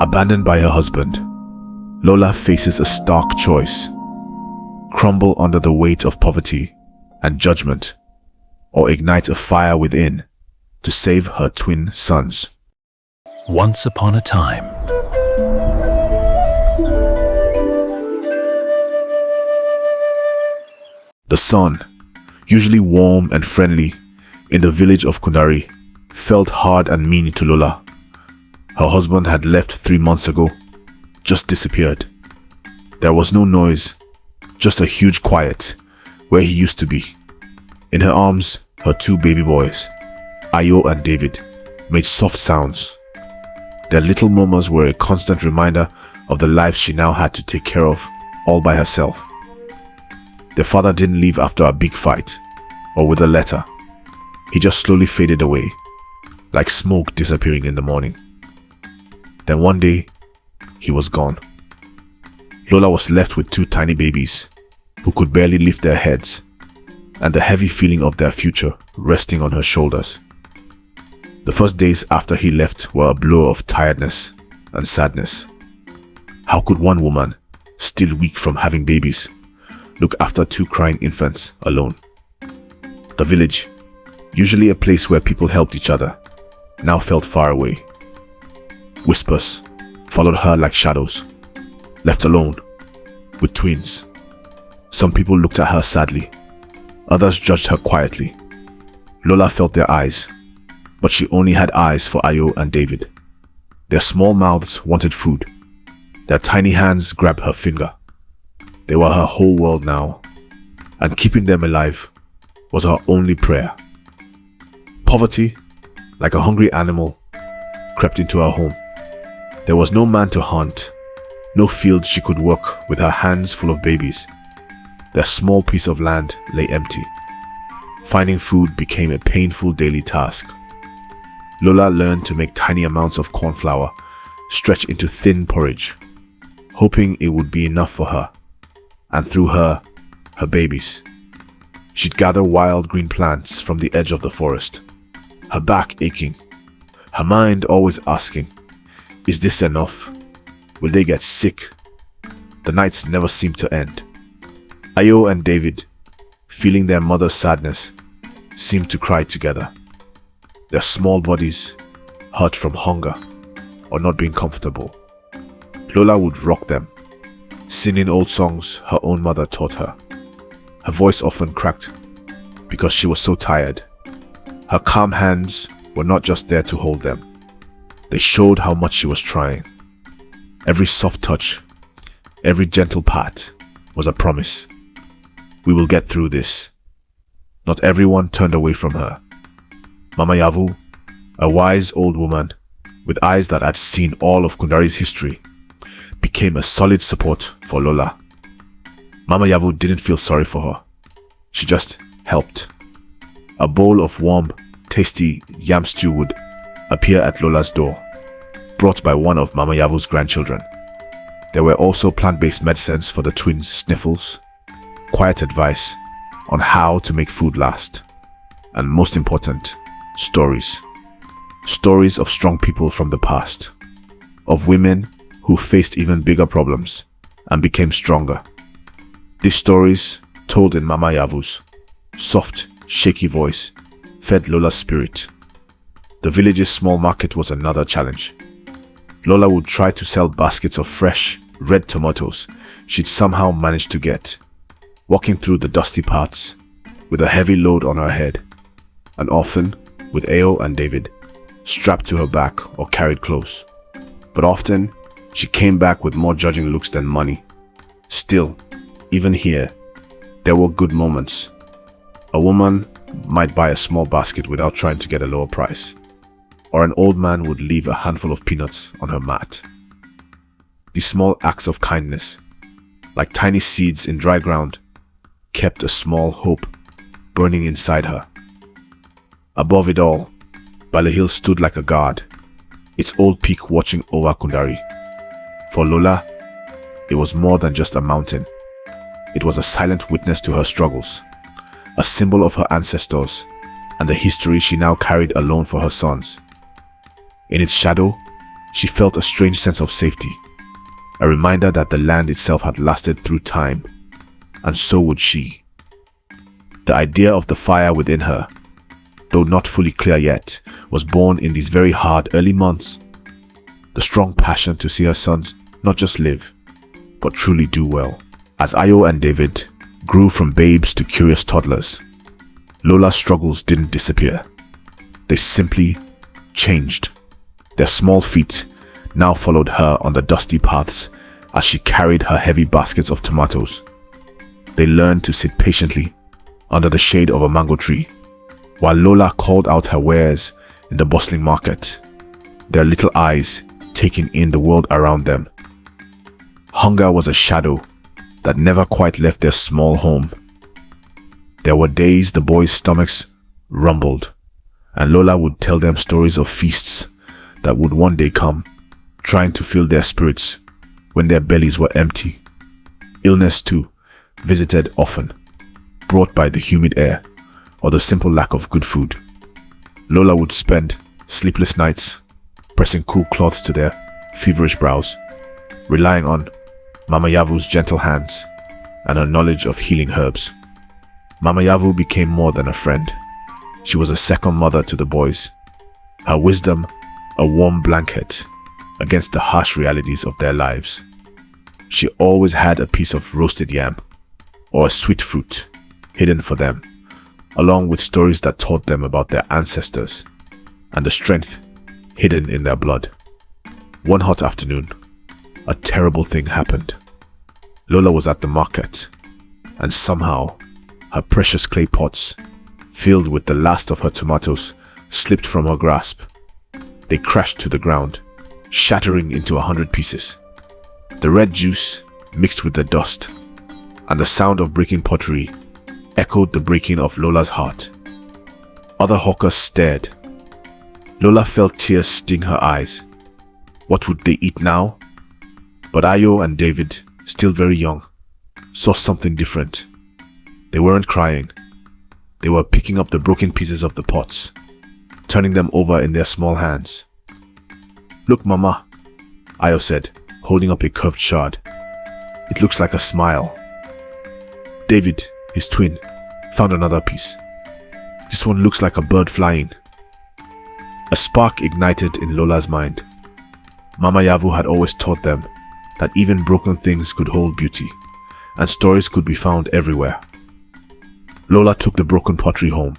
Abandoned by her husband, Lola faces a stark choice: crumble under the weight of poverty and judgment, or ignite a fire within to save her twin sons. Once upon a time. The sun, usually warm and friendly in the village of Kundari, felt hard and mean to Lola. Her husband had left 3 months ago, just disappeared. There was no noise, just a huge quiet where he used to be. In her arms, her 2 baby boys, Ayo and David, made soft sounds. Their little murmurs were a constant reminder of the life she now had to take care of all by herself. Their father didn't leave after a big fight or with a letter. He just slowly faded away, like smoke disappearing in the morning. Then one day, he was gone. Lola was left with 2 tiny babies who could barely lift their heads, and the heavy feeling of their future resting on her shoulders. The first days after he left were a blow of tiredness and sadness. How could one woman, still weak from having babies, look after 2 crying infants alone? The village, usually a place where people helped each other, now felt far away. Whispers followed her like shadows. Left alone, with twins. Some people looked at her sadly. Others judged her quietly. Lola felt their eyes, but she only had eyes for Ayo and David. Their small mouths wanted food. Their tiny hands grabbed her finger. They were her whole world now, and keeping them alive was her only prayer. Poverty, like a hungry animal, crept into her home. There was no man to hunt, no field she could work with her hands full of babies. Their small piece of land lay empty. Finding food became a painful daily task. Lola learned to make tiny amounts of corn flour stretch into thin porridge, hoping it would be enough for her, and through her babies. She'd gather wild green plants from the edge of the forest, her back aching, her mind always asking, is this enough? Will they get sick? The nights never seemed to end. Ayo and David, feeling their mother's sadness, seemed to cry together. Their small bodies hurt from hunger or not being comfortable. Lola would rock them, singing old songs her own mother taught her. Her voice often cracked because she was so tired. Her calm hands were not just there to hold them. They showed how much she was trying. Every soft touch, every gentle pat was a promise. We will get through this. Not everyone turned away from her. Mama Yavu, a wise old woman with eyes that had seen all of Kundari's history, became a solid support for Lola. Mama Yavu didn't feel sorry for her. She just helped. A bowl of warm, tasty yam stew would appear at Lola's door, brought by one of Mama Yavu's grandchildren. There were also plant-based medicines for the twins' sniffles, quiet advice on how to make food last, and most important, stories. Stories of strong people from the past, of women who faced even bigger problems and became stronger. These stories, told in Mama Yavu's soft, shaky voice, fed Lola's spirit. The village's small market was another challenge. Lola would try to sell baskets of fresh, red tomatoes she'd somehow managed to get, walking through the dusty paths with a heavy load on her head, and often with Ayo and David strapped to her back or carried close. But often, she came back with more judging looks than money. Still, even here, there were good moments. A woman might buy a small basket without trying to get a lower price, or an old man would leave a handful of peanuts on her mat. These small acts of kindness, like tiny seeds in dry ground, kept a small hope burning inside her. Above it all, Bale Hill stood like a guard, its old peak watching over Kundari. For Lola, it was more than just a mountain. It was a silent witness to her struggles, a symbol of her ancestors and the history she now carried alone for her sons. In its shadow, she felt a strange sense of safety, a reminder that the land itself had lasted through time, and so would she. The idea of the fire within her, though not fully clear yet, was born in these very hard early months. The strong passion to see her sons not just live, but truly do well. As Ayo and David grew from babes to curious toddlers, Lola's struggles didn't disappear. They simply changed. Their small feet now followed her on the dusty paths as she carried her heavy baskets of tomatoes. They learned to sit patiently under the shade of a mango tree, while Lola called out her wares in the bustling market, their little eyes taking in the world around them. Hunger was a shadow that never quite left their small home. There were days the boys' stomachs rumbled, and Lola would tell them stories of feasts that would one day come, trying to fill their spirits when their bellies were empty. Illness, too, visited often, brought by the humid air or the simple lack of good food. Lola would spend sleepless nights pressing cool cloths to their feverish brows, relying on Mama Yavu's gentle hands and her knowledge of healing herbs. Mama Yavu became more than a friend. She was a second mother to the boys, her wisdom a warm blanket against the harsh realities of their lives. She always had a piece of roasted yam or a sweet fruit hidden for them, along with stories that taught them about their ancestors and the strength hidden in their blood. One hot afternoon, a terrible thing happened. Lola was at the market, and somehow her precious clay pots, filled with the last of her tomatoes, slipped from her grasp. They crashed to the ground, shattering into 100 pieces. The red juice mixed with the dust, and the sound of breaking pottery echoed the breaking of Lola's heart. Other hawkers stared. Lola felt tears sting her eyes. What would they eat now? But Ayo and David, still very young, saw something different. They weren't crying. They were picking up the broken pieces of the pots, turning them over in their small hands. "Look, Mama," Ayo said, holding up a curved shard. "It looks like a smile." David, his twin, found another piece. "This one looks like a bird flying." A spark ignited in Lola's mind. Mama Yavu had always taught them that even broken things could hold beauty, and stories could be found everywhere. Lola took the broken pottery home.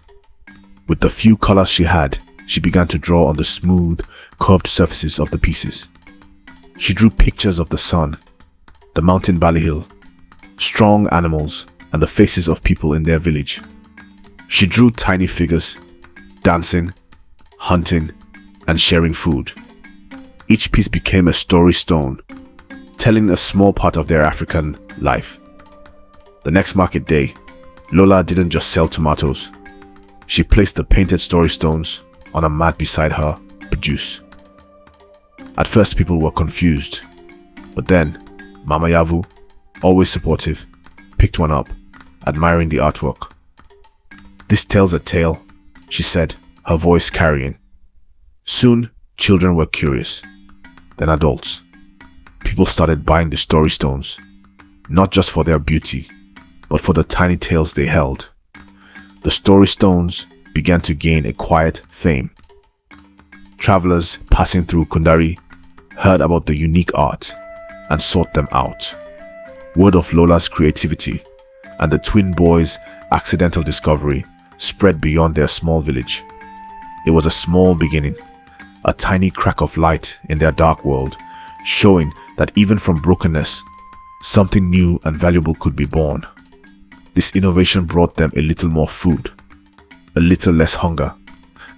With the few colors she had, she began to draw on the smooth, curved surfaces of the pieces. She drew pictures of the sun, the mountain Ballyhill, strong animals, and the faces of people in their village. She drew tiny figures, dancing, hunting, and sharing food. Each piece became a story stone, telling a small part of their African life. The next market day, Lola didn't just sell tomatoes. She placed the painted story stones on a mat beside her, produce. At first, people were confused, but then Mama Yavu, always supportive, picked one up, admiring the artwork. "This tells a tale," she said, her voice carrying. Soon, children were curious, then adults. People started buying the story stones, not just for their beauty, but for the tiny tales they held. The story stones began to gain a quiet fame. Travelers passing through Kundari heard about the unique art and sought them out. Word of Lola's creativity and the twin boys' accidental discovery spread beyond their small village. It was a small beginning, a tiny crack of light in their dark world, showing that even from brokenness, something new and valuable could be born. This innovation brought them a little more food, a little less hunger,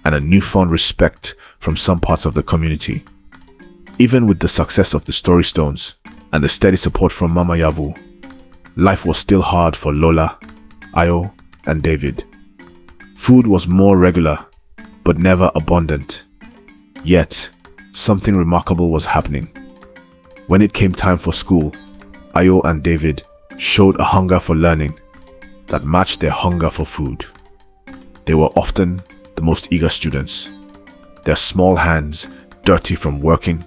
and a newfound respect from some parts of the community. Even with the success of the story stones and the steady support from Mama Yavu, life was still hard for Lola, Ayo, and David. Food was more regular, but never abundant. Yet, something remarkable was happening. When it came time for school, Ayo and David showed a hunger for learning that matched their hunger for food. They were often the most eager students, their small hands dirty from working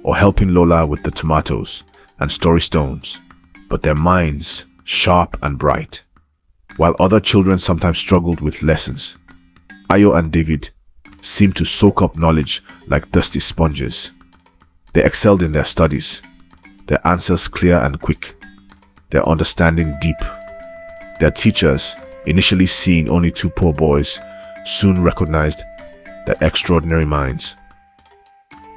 or helping Lola with the tomatoes and story stones, but their minds sharp and bright. While other children sometimes struggled with lessons, Ayo and David seemed to soak up knowledge like thirsty sponges. They excelled in their studies, their answers clear and quick, their understanding deep. Their teachers, initially seeing only two poor boys, soon recognized their extraordinary minds.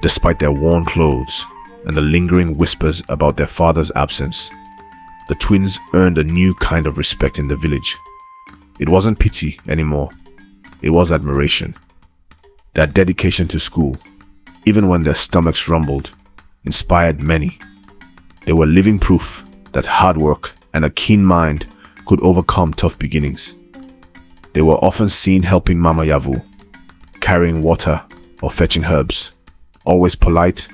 Despite their worn clothes and the lingering whispers about their father's absence, the twins earned a new kind of respect in the village. It wasn't pity anymore, it was admiration. Their dedication to school, even when their stomachs rumbled, inspired many. They were living proof that hard work and a keen mind could overcome tough beginnings. They were often seen helping Mama Yavu, carrying water or fetching herbs, always polite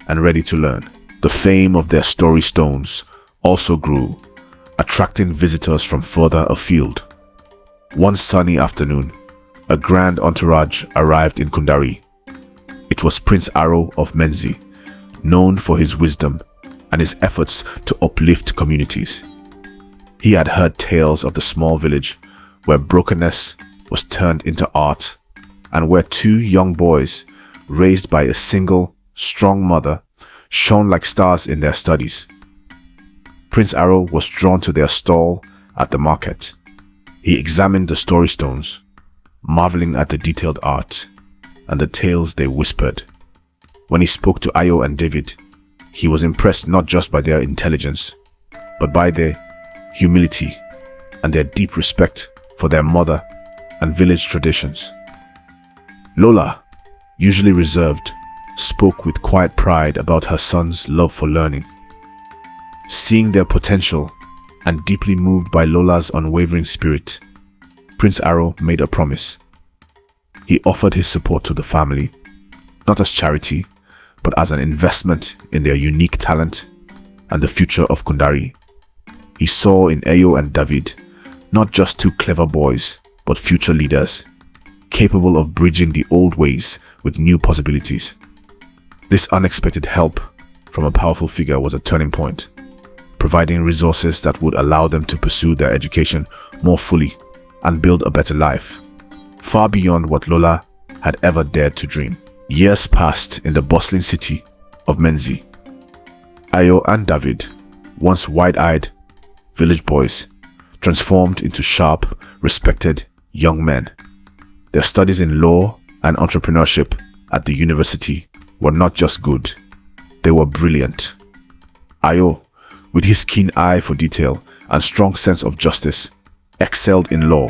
and ready to learn. The fame of their story stones also grew, attracting visitors from further afield. One sunny afternoon, a grand entourage arrived in Kundari. It was Prince Aro of Menzi, known for his wisdom and his efforts to uplift communities. He had heard tales of the small village where brokenness was turned into art, and where two young boys, raised by a single, strong mother, shone like stars in their studies. Prince Aro was drawn to their stall at the market. He examined the story stones, marveling at the detailed art and the tales they whispered. When he spoke to Ayo and David, he was impressed not just by their intelligence, but by their humility and their deep respect for their mother and village traditions. Lola, usually reserved, spoke with quiet pride about her son's love for learning. Seeing their potential and deeply moved by Lola's unwavering spirit, Prince Aro made a promise. He offered his support to the family, not as charity, but as an investment in their unique talent and the future of Kundari. He saw in Ayo and David not just two clever boys, but future leaders, capable of bridging the old ways with new possibilities. This unexpected help from a powerful figure was a turning point, providing resources that would allow them to pursue their education more fully and build a better life, far beyond what Lola had ever dared to dream. Years passed in the bustling city of Menzi. Ayo and David, once wide-eyed village boys, transformed into sharp, respected young men. Their studies in law and entrepreneurship at the university were not just good, they were brilliant. Ayo, with his keen eye for detail and strong sense of justice, excelled in law,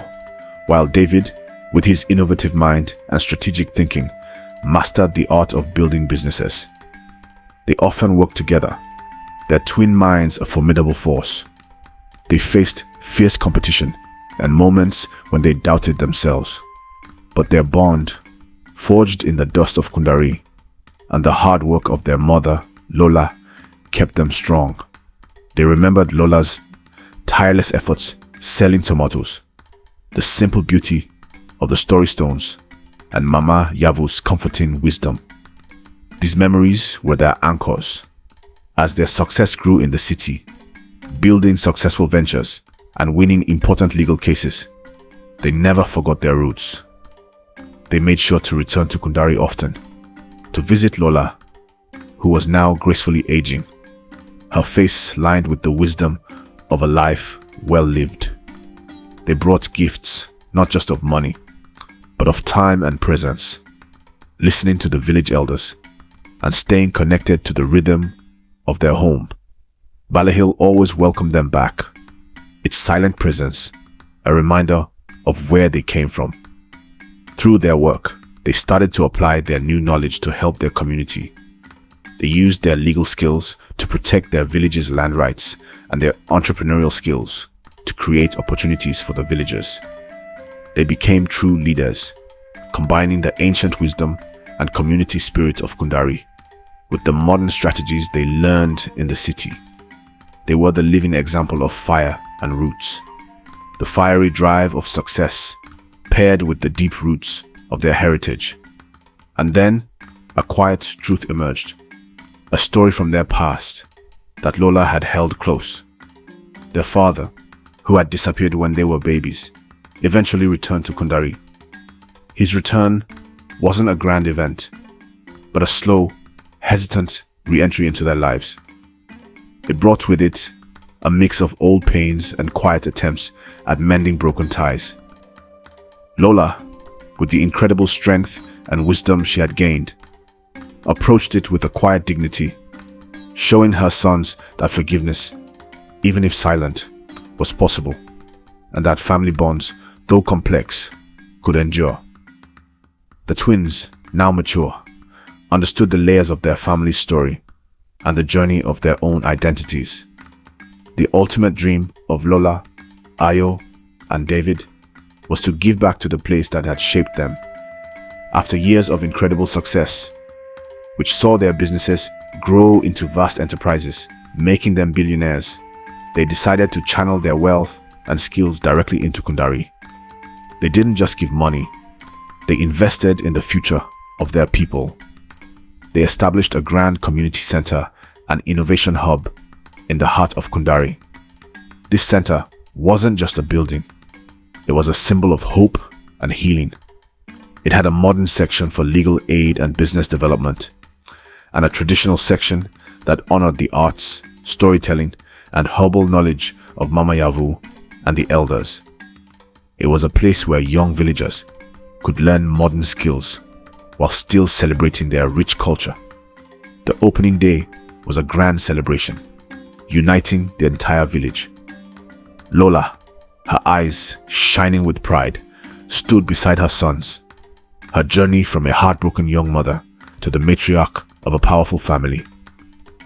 while David, with his innovative mind and strategic thinking, mastered the art of building businesses. They often worked together, their twin minds a formidable force. They faced fierce competition and moments when they doubted themselves. But their bond, forged in the dust of Kundari, and the hard work of their mother, Lola, kept them strong. They remembered Lola's tireless efforts selling tomatoes, the simple beauty of the story stones, and Mama Yavu's comforting wisdom. These memories were their anchors. As their success grew in the city, building successful ventures and winning important legal cases, they never forgot their roots. They made sure to return to Kundari often, to visit Lola, who was now gracefully aging, her face lined with the wisdom of a life well lived. They brought gifts, not just of money, but of time and presence, listening to the village elders and staying connected to the rhythm of their home. Ballyhill always welcomed them back, its silent presence a reminder of where they came from. Through their work, they started to apply their new knowledge to help their community. They used their legal skills to protect their village's land rights and their entrepreneurial skills to create opportunities for the villagers. They became true leaders, combining the ancient wisdom and community spirit of Kundari with the modern strategies they learned in the city. They were the living example of fire and roots, the fiery drive of success paired with the deep roots of their heritage. And then, a quiet truth emerged. a story from their past that Lola had held close. Their father, who had disappeared when they were babies, eventually returned to Kundari. His return wasn't a grand event, but a slow, hesitant re-entry into their lives. It brought with it a mix of old pains and quiet attempts at mending broken ties. Lola, with the incredible strength and wisdom she had gained, approached it with a quiet dignity, showing her sons that forgiveness, even if silent, was possible, and that family bonds, though complex, could endure. The twins, now mature, understood the layers of their family's story and the journey of their own identities. The ultimate dream of Lola, Ayo, and David was to give back to the place that had shaped them. After years of incredible success, which saw their businesses grow into vast enterprises, making them billionaires, they decided to channel their wealth and skills directly into Kundari. They didn't just give money, they invested in the future of their people. They established a grand community center and innovation hub in the heart of Kundari. This center wasn't just a building, it was a symbol of hope and healing. It had a modern section for legal aid and business development, and a traditional section that honored the arts, storytelling, and herbal knowledge of Mama Yavu and the elders. It was a place where young villagers could learn modern skills while still celebrating their rich culture. The opening day was a grand celebration, uniting the entire village. Lola, her eyes shining with pride, stood beside her sons. Her journey from a heartbroken young mother to the matriarch of a powerful family,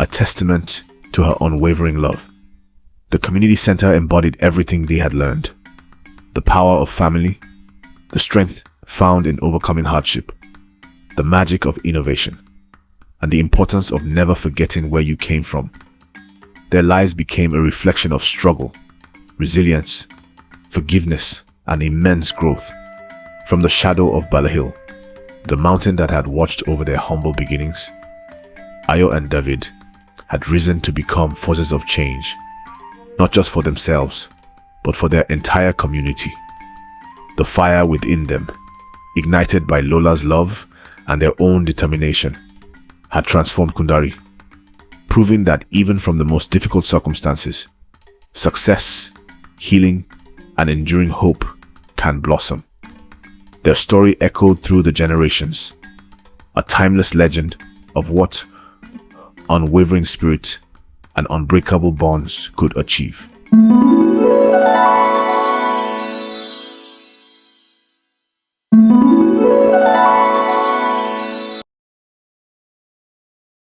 a testament to her unwavering love. The community center embodied everything they had learned: the power of family, the strength found in overcoming hardship, the magic of innovation, and the importance of never forgetting where you came from. Their lives became a reflection of struggle, resilience, forgiveness, and immense growth. From the shadow of Hill, the mountain that had watched over their humble beginnings, Ayo and David had risen to become forces of change, not just for themselves, but for their entire community. The fire within them, ignited by Lola's love and their own determination, had transformed Kundari, proving that even from the most difficult circumstances, success, healing, and enduring hope can blossom. Their story echoed through the generations, a timeless legend of what unwavering spirit and unbreakable bonds could achieve.